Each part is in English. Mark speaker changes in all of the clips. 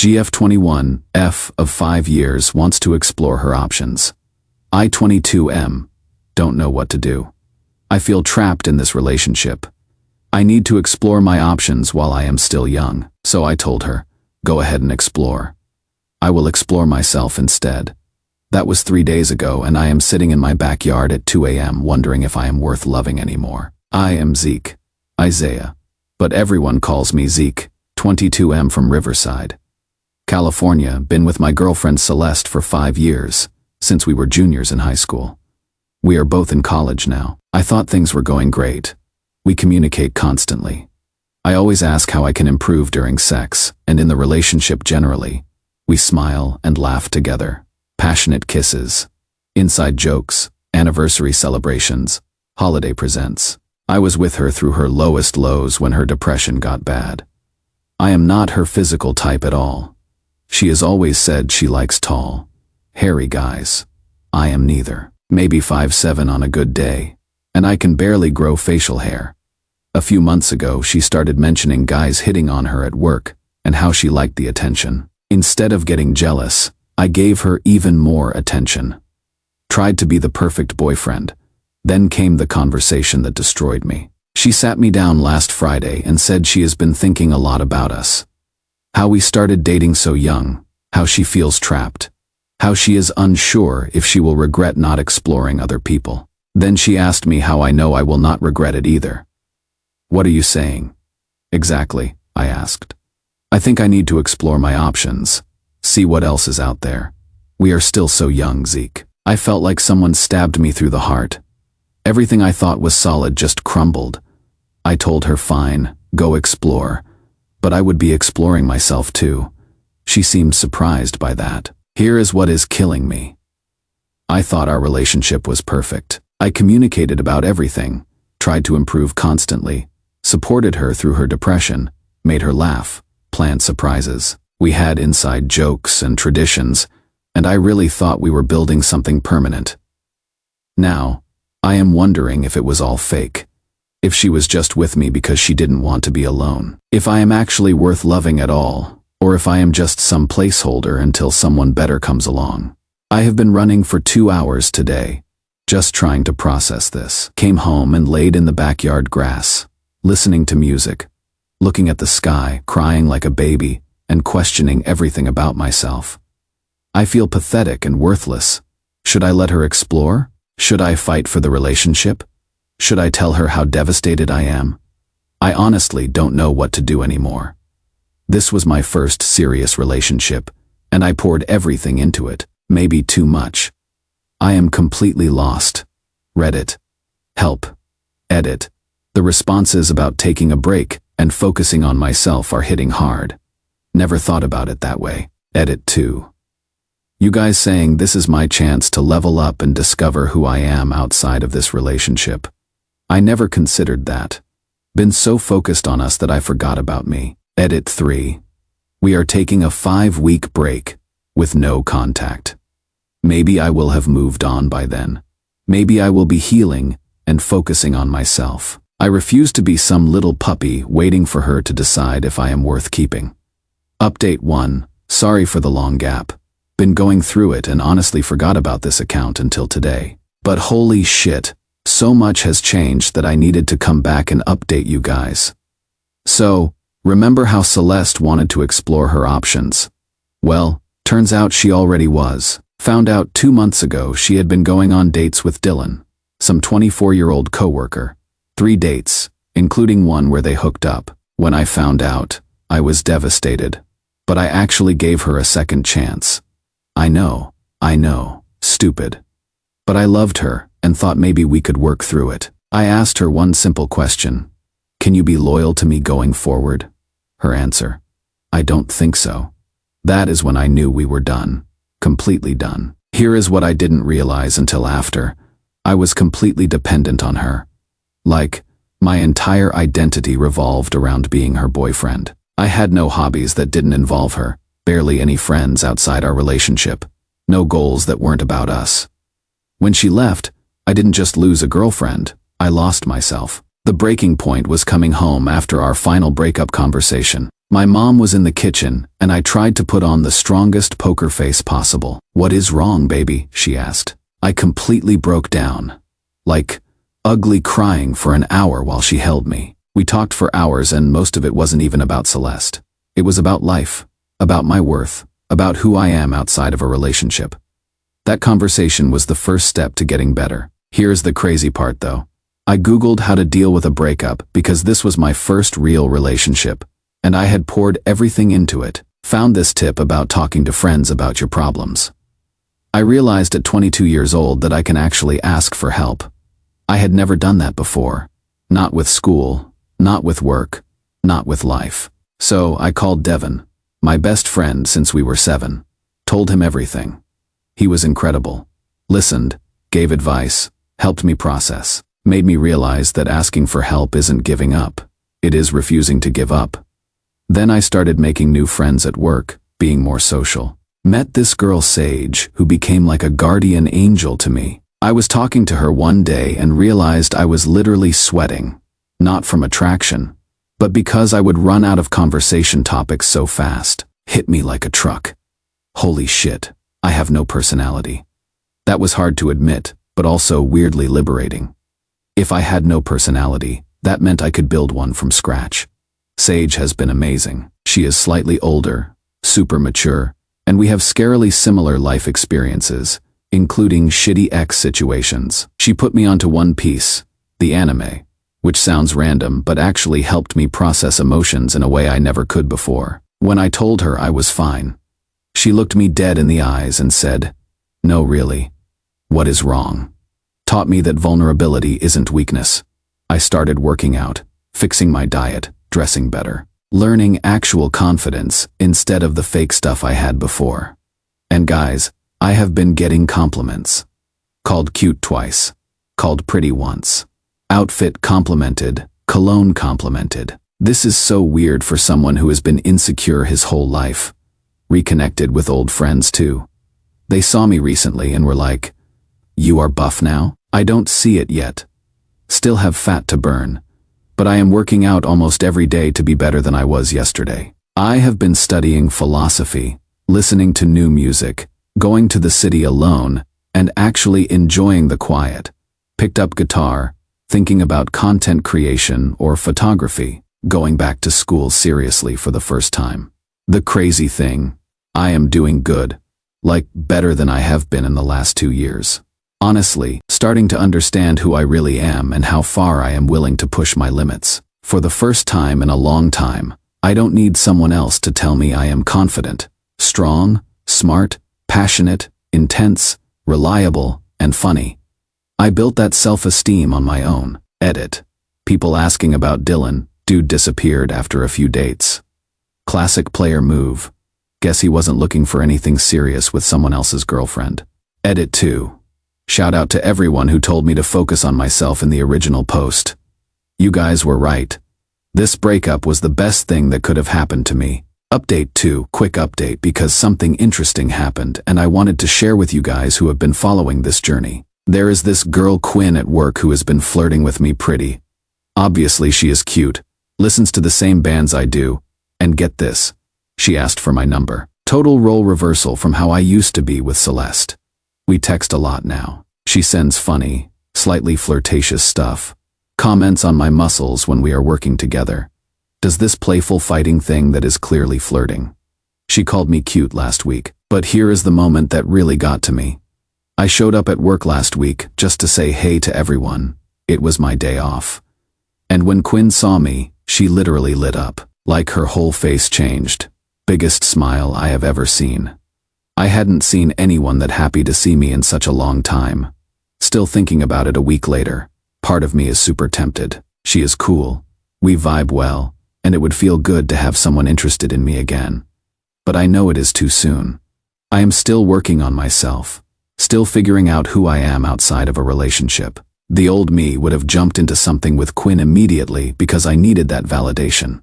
Speaker 1: GF21, of 5 years, wants to explore her options. I22M, don't know what to do. I feel trapped in this relationship. I need to explore my options while I am still young. So I told her, go ahead and explore. I will explore myself instead. That was 3 days ago, and I am sitting in my backyard at 2 a.m. wondering if I am worth loving anymore. I am Zeke, Isaiah, but everyone calls me Zeke, 22M from Riverside, California. Been with my girlfriend Celeste for 5 years, since we were juniors in high school. We are both in college now. I thought things were going great. We communicate constantly. I always ask how I can improve during sex, and in the relationship generally. We smile and laugh together. Passionate kisses, inside jokes, anniversary celebrations, holiday presents. I was with her through her lowest lows when her depression got bad. I am not her physical type at all. She has always said she likes tall, hairy guys. I am neither. Maybe 5'7" on a good day, and I can barely grow facial hair. A few months ago, she started mentioning guys hitting on her at work and how she liked the attention. Instead of getting jealous, I gave her even more attention. Tried to be the perfect boyfriend. Then came the conversation that destroyed me. She sat me down last Friday and said she has been thinking a lot about us. How we started dating so young, how she feels trapped, how she is unsure if she will regret not exploring other people. Then she asked me how I know I will not regret it either. What are you saying? Exactly, I asked. I think I need to explore my options, see what else is out there. We are still so young, Zeke. I felt like someone stabbed me through the heart. Everything I thought was solid just crumbled. I told her fine, go explore, but I would be exploring myself too. She seemed surprised by that. Here is what is killing me. I thought our relationship was perfect. I communicated about everything, tried to improve constantly, supported her through her depression, made her laugh, planned surprises. We had inside jokes and traditions, and I really thought we were building something permanent. Now, I am wondering if it was all fake. If she was just with me because she didn't want to be alone. If I am actually worth loving at all, or if I am just some placeholder until someone better comes along. I have been running for 2 hours today, just trying to process this. Came home and laid in the backyard grass, listening to music, looking at the sky, crying like a baby, and questioning everything about myself. I feel pathetic and worthless. Should I let her explore? Should I fight for the relationship? Should I tell her how devastated I am? I honestly don't know what to do anymore. This was my first serious relationship, and I poured everything into it, maybe too much. I am completely lost. Reddit. Help. Edit. The responses about taking a break and focusing on myself are hitting hard. Never thought about it that way. Edit 2. You guys saying this is my chance to level up and discover who I am outside of this relationship. I never considered that. Been so focused on us that I forgot about me. Edit 3. We are taking a 5-week break with no contact. Maybe I will have moved on by then. Maybe I will be healing and focusing on myself. I refuse to be some little puppy waiting for her to decide if I am worth keeping. Update 1. Sorry for the long gap. Been going through it and honestly forgot about this account until today. But holy shit, so much has changed that I needed to come back and update you guys. So, remember how Celeste wanted to explore her options? Well, turns out she already was. Found out 2 months ago she had been going on dates with Dylan, some 24-year-old coworker. 3 dates, including one where they hooked up. When I found out, I was devastated. But I actually gave her a second chance. I know, stupid. But I loved her and thought maybe we could work through it. I asked her one simple question. Can you be loyal to me going forward? Her answer. I don't think so. That is when I knew we were done. Completely done. Here is what I didn't realize until after. I was completely dependent on her. Like, my entire identity revolved around being her boyfriend. I had no hobbies that didn't involve her, barely any friends outside our relationship, no goals that weren't about us. When she left, I didn't just lose a girlfriend, I lost myself. The breaking point was coming home after our final breakup conversation. My mom was in the kitchen, and I tried to put on the strongest poker face possible. "What is wrong, baby?" she asked. I completely broke down. Like, ugly crying for an hour while she held me. We talked for hours, and most of it wasn't even about Celeste. It was about life, about my worth, about who I am outside of a relationship. That conversation was the first step to getting better. Here's the crazy part though. I Googled how to deal with a breakup because this was my first real relationship, and I had poured everything into it. Found this tip about talking to friends about your problems. I realized at 22 years old that I can actually ask for help. I had never done that before. Not with school, not with work, not with life. So I called Devin, my best friend since we were 7, told him everything. He was incredible. Listened, gave advice, helped me process, made me realize that asking for help isn't giving up. It is refusing to give up. Then I started making new friends at work, being more social. Met this girl Sage, who became like a guardian angel to me. I was talking to her one day and realized I was literally sweating. Not from attraction, but because I would run out of conversation topics so fast. Hit me like a truck. Holy shit, I have no personality. That was hard to admit, but also weirdly liberating. If I had no personality, that meant I could build one from scratch. Sage has been amazing. She is slightly older, super mature, and we have scarily similar life experiences, including shitty ex situations. She put me onto One Piece, the anime, which sounds random but actually helped me process emotions in a way I never could before. When I told her I was fine, she looked me dead in the eyes and said, "No, really. What is wrong?" Taught me that vulnerability isn't weakness. I started working out, fixing my diet, dressing better, learning actual confidence instead of the fake stuff I had before. And guys, I have been getting compliments. Called cute twice, called pretty once. Outfit complimented, cologne complimented. This is so weird for someone who has been insecure his whole life. Reconnected with old friends too. They saw me recently and were like, "You are buff now?" I don't see it yet. Still have fat to burn, but I am working out almost every day to be better than I was yesterday. I have been studying philosophy, listening to new music, going to the city alone, and actually enjoying the quiet. Picked up guitar, thinking about content creation or photography, going back to school seriously for the first time. The crazy thing, I am doing good, like better than I have been in the last 2 years. Honestly, starting to understand who I really am and how far I am willing to push my limits. For the first time in a long time, I don't need someone else to tell me I am confident, strong, smart, passionate, intense, reliable, and funny. I built that self-esteem on my own. Edit. People asking about Dylan, dude disappeared after a few dates. Classic player move. Guess he wasn't looking for anything serious with someone else's girlfriend. Edit 2. Shout out to everyone who told me to focus on myself in the original post. You guys were right. This breakup was the best thing that could have happened to me. Update 2. Quick update because something interesting happened and I wanted to share with you guys who have been following this journey. There is this girl Quinn at work who has been flirting with me pretty. Obviously she is cute, listens to the same bands I do, and get this, she asked for my number. Total role reversal from how I used to be with Celeste. We text a lot now. She sends funny, slightly flirtatious stuff, comments on my muscles when we are working together. Does this playful fighting thing that is clearly flirting. She called me cute last week, but here is the moment that really got to me. I showed up at work last week just to say hey to everyone. It was my day off. And when Quinn saw me, she literally lit up, like her whole face changed. Biggest smile I have ever seen. I hadn't seen anyone that happy to see me in such a long time. Still thinking about it a week later. Part of me is super tempted. She is cool. We vibe well, and it would feel good to have someone interested in me again. But I know it is too soon. I am still working on myself. Still figuring out who I am outside of a relationship. The old me would have jumped into something with Quinn immediately because I needed that validation.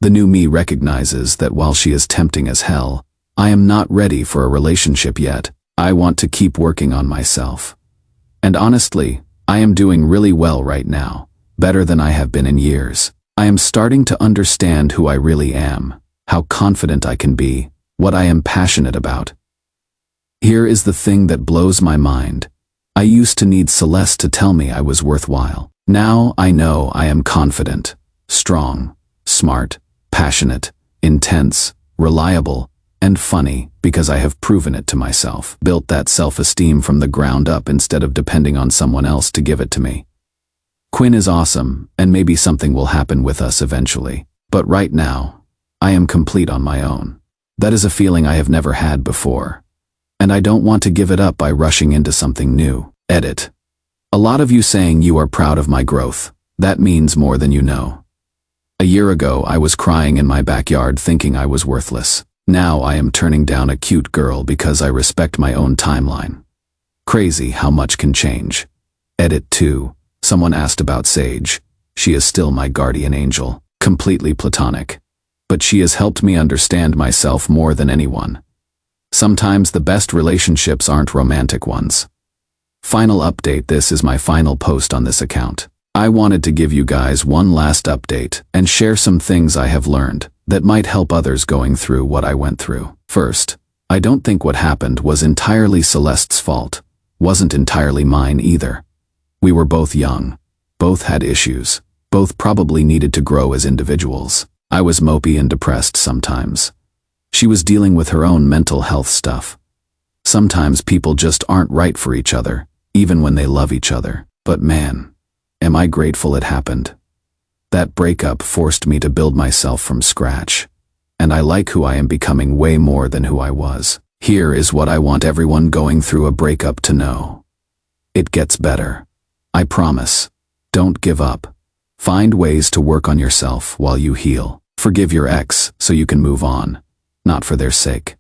Speaker 1: The new me recognizes that while she is tempting as hell, I am not ready for a relationship yet. I want to keep working on myself. And honestly, I am doing really well right now, better than I have been in years. I am starting to understand who I really am, how confident I can be, what I am passionate about. Here is the thing that blows my mind. I used to need Celeste to tell me I was worthwhile. Now I know I am confident, strong, smart, passionate, intense, reliable, and funny because I have proven it to myself. Built that self-esteem from the ground up instead of depending on someone else to give it to me. Quinn is awesome, and maybe something will happen with us eventually. But right now, I am complete on my own. That is a feeling I have never had before. And I don't want to give it up by rushing into something new. Edit. A lot of you saying you are proud of my growth. That means more than you know. A year ago, I was crying in my backyard thinking I was worthless. Now I am turning down a cute girl because I respect my own timeline. Crazy how much can change. Edit 2. Someone asked about Sage. She is still my guardian angel, completely platonic. But she has helped me understand myself more than anyone. Sometimes the best relationships aren't romantic ones. Final update: this is my final post on this account. I wanted to give you guys one last update and share some things I have learned that might help others going through what I went through. First, I don't think what happened was entirely Celeste's fault. Wasn't entirely mine either. We were both young. Both had issues. Both probably needed to grow as individuals. I was mopey and depressed sometimes. She was dealing with her own mental health stuff. Sometimes people just aren't right for each other, even when they love each other. But man, am I grateful it happened. That breakup forced me to build myself from scratch. And I like who I am becoming way more than who I was. Here is what I want everyone going through a breakup to know. It gets better. I promise. Don't give up. Find ways to work on yourself while you heal. Forgive your ex so you can move on, not for their sake.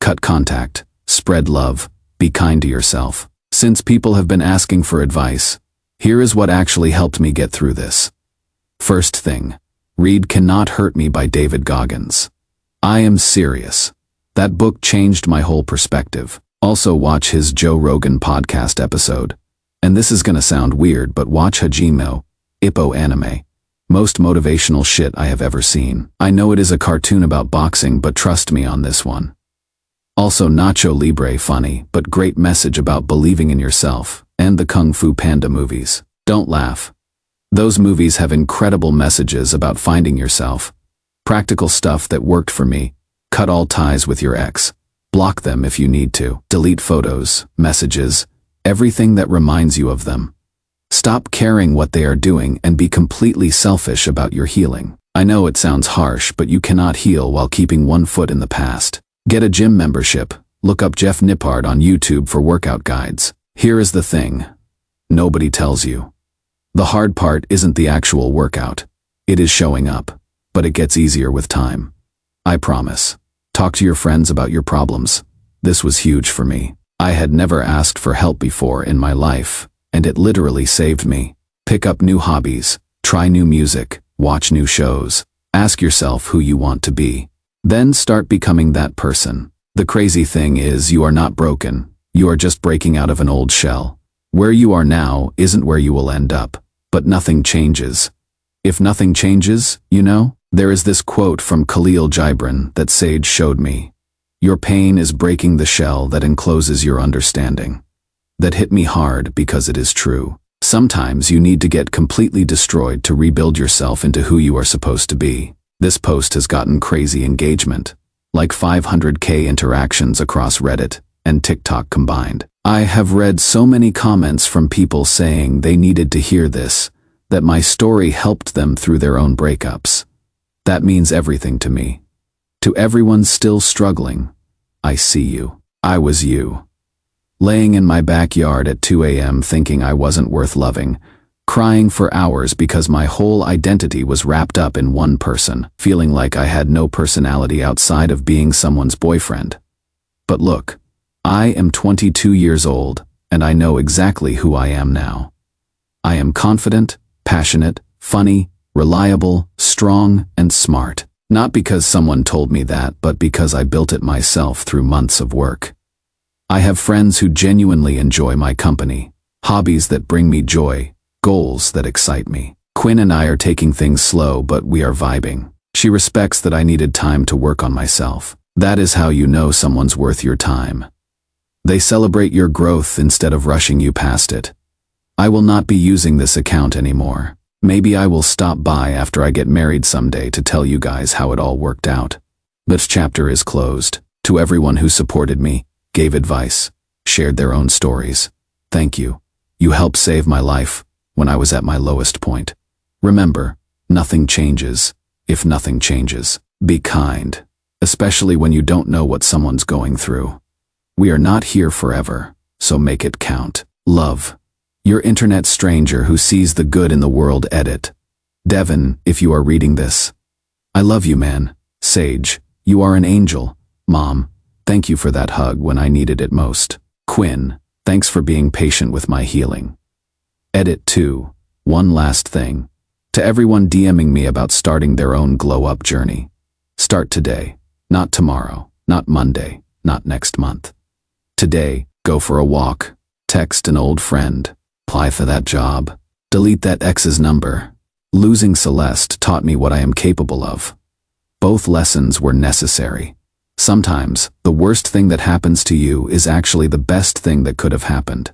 Speaker 1: Cut contact, spread love, be kind to yourself. Since people have been asking for advice, here is what actually helped me get through this. First thing, read Cannot Hurt Me by David Goggins. I am serious. That book changed my whole perspective. Also watch his Joe Rogan podcast episode. And this is gonna sound weird, but watch Hajime Ippo anime. Most motivational shit I have ever seen. I know it is a cartoon about boxing, but trust me on this one. Also Nacho Libre, funny, but great message about believing in yourself, and the Kung Fu Panda movies. Don't laugh. Those movies have incredible messages about finding yourself. Practical stuff that worked for me. Cut all ties with your ex. Block them if you need to. Delete photos, messages, everything that reminds you of them. Stop caring what they are doing and be completely selfish about your healing. I know it sounds harsh, but you cannot heal while keeping one foot in the past. Get a gym membership. Look up Jeff Nippard on YouTube for workout guides. Here is the thing. Nobody tells you. The hard part isn't the actual workout. It is showing up, but it gets easier with time. I promise. Talk to your friends about your problems. This was huge for me. I had never asked for help before in my life, and it literally saved me. Pick up new hobbies, try new music, watch new shows. Ask yourself who you want to be. Then start becoming that person. The crazy thing is you are not broken. You are just breaking out of an old shell. Where you are now isn't where you will end up, but nothing changes. If nothing changes, there is this quote from Khalil Gibran that Sage showed me. Your pain is breaking the shell that encloses your understanding. That hit me hard because it is true. Sometimes you need to get completely destroyed to rebuild yourself into who you are supposed to be. This post has gotten crazy engagement, like 500K interactions across Reddit and TikTok combined. I have read so many comments from people saying they needed to hear this, that my story helped them through their own breakups. That means everything to me. To everyone still struggling, I see you. I was you. Laying in my backyard at 2 a.m. thinking I wasn't worth loving, crying for hours because my whole identity was wrapped up in one person, feeling like I had no personality outside of being someone's boyfriend. But look, I am 22 years old, and I know exactly who I am now. I am confident, passionate, funny, reliable, strong, and smart. Not because someone told me that, but because I built it myself through months of work. I have friends who genuinely enjoy my company, hobbies that bring me joy, goals that excite me. Quinn and I are taking things slow, but we are vibing. She respects that I needed time to work on myself. That is how you know someone's worth your time. They celebrate your growth instead of rushing you past it. I will not be using this account anymore. Maybe I will stop by after I get married someday to tell you guys how it all worked out. This chapter is closed. To everyone who supported me, gave advice, shared their own stories, thank you. You helped save my life when I was at my lowest point. Remember, nothing changes if nothing changes. Be kind, especially when you don't know what someone's going through. We are not here forever, so make it count. Love. Your internet stranger who sees the good in the world. Edit. Devin, if you are reading this. I love you, man. Sage, you are an angel. Mom, thank you for that hug when I needed it most. Quinn, thanks for being patient with my healing. Edit 2. One last thing. To everyone DMing me about starting their own glow-up journey. Start today, not tomorrow, not Monday, not next month. Today, go for a walk, text an old friend, apply for that job, delete that ex's number. Losing Celeste taught me what I am capable of. Both lessons were necessary. Sometimes, the worst thing that happens to you is actually the best thing that could have happened.